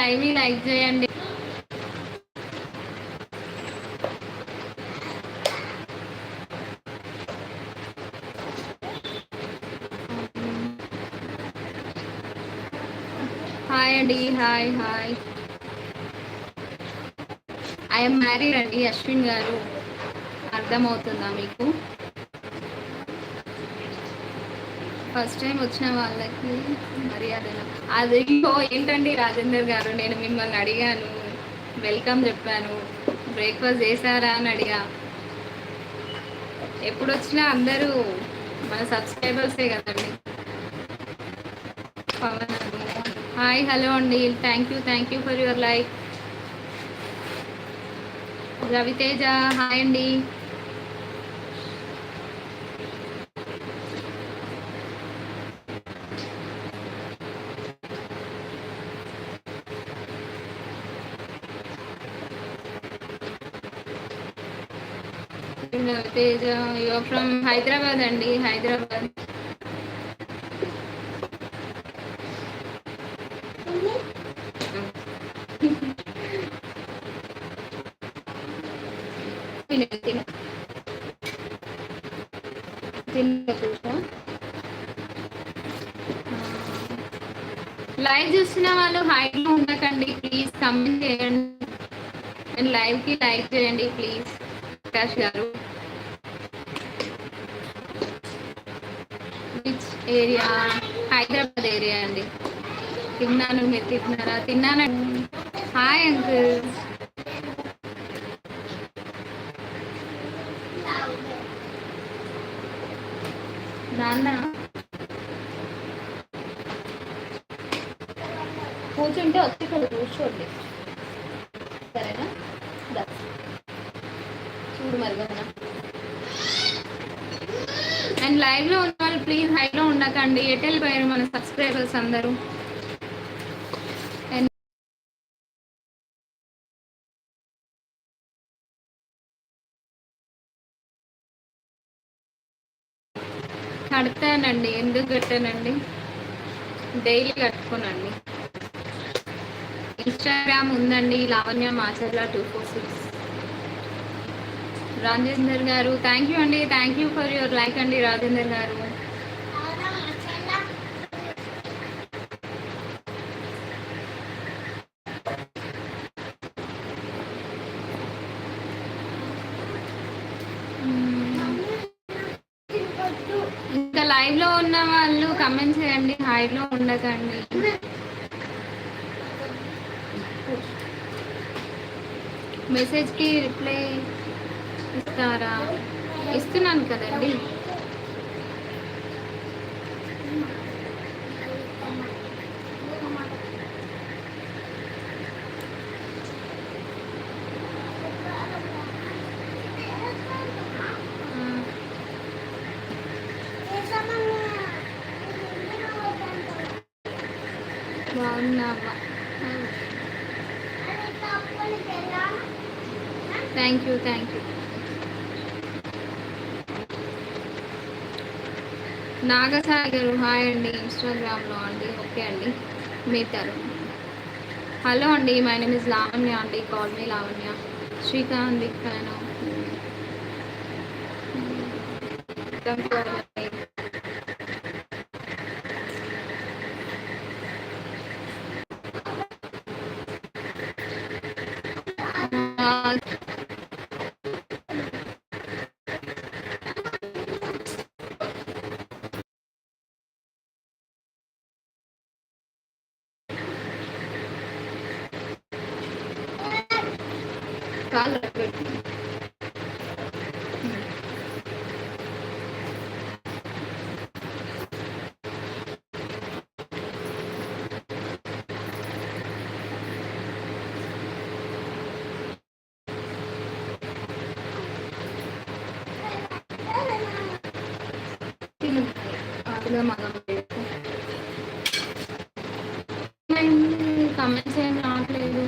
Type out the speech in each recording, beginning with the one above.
Live like చేయండి. Hi అండి, hi hi. I'm married అండి అశ్విన్ గారు, అర్థమవుతుందా మీకు? ఫస్ట్ టైం వచ్చిన వాళ్ళకి మర్యాదలు అది ఏంటండి రాజేందర్ గారు, నేను మిమ్మల్ని అడిగాను, వెల్కమ్ చెప్పాను, బ్రేక్ఫాస్ట్ చేశారా అని అడిగా. ఎప్పుడు వచ్చినా అందరూ మన సబ్స్క్రైబర్సే కదండి. పవన్ హాయ్ హలో అండి, thank you for your like. Raviteja hi అండి. రవితేజ యువర్ ఫ్రమ్ హైదరాబాద్ అండి, హైదరాబాద్. లైవ్ చూసిన వాళ్ళు హైలో ఉండకండి ప్లీజ్, కమెంట్ చేయండి అండ్ లైవ్ కి లైక్ చేయండి ప్లీజ్. ప్రకాష్ గారు విచ్ ఏరియా? హైదరాబాద్ ఏరియా అండి. తిన్నాను, మీరు తిన్నారా? తిన్నానండి. Hi uncle. నాన్న కూర్చుంటే వచ్చి ఇక్కడ కూర్చోండి, సరేనా? చూడు మరి. అండ్ లైవ్ లో ఉన్న వాళ్ళు ప్లీజ్ హైలో ఉండకండి. ఎటు వెళ్ళిపోయారు మన సబ్స్క్రైబర్స్ అందరూ? కడతానండి, ఎందుకు కట్టానండి, డైలీ కట్టుకోనండి. ఇన్స్టాగ్రామ్ ఉందండి, లావణ్య మాచర్ల 246. రాజేందర్ గారు థ్యాంక్ యూ అండి, thank you for your like అండి రాజేందర్ గారు. ఇంకా లైవ్ లో ఉన్న వాళ్ళు కమెంట్ చేయండి, హైలో ఉండకండి. మెసేజ్ కి రిప్లై ఇస్తారా? ఇస్తున్నాను కదండి. బాగున్నావా? Thank you. నాగసాగర్ హాయ్ అండి, ఇన్స్టాగ్రామ్లో అండి. ఓకే అండి, మీ తరుణ్. హలో అండి, మై నేమ్ ఇస్ లావణ్య అండి, call me Lavanya. Srikanth big fan. Call comments ఏం రావట్లేదు.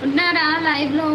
ఉన్నారా లైవ్ లో?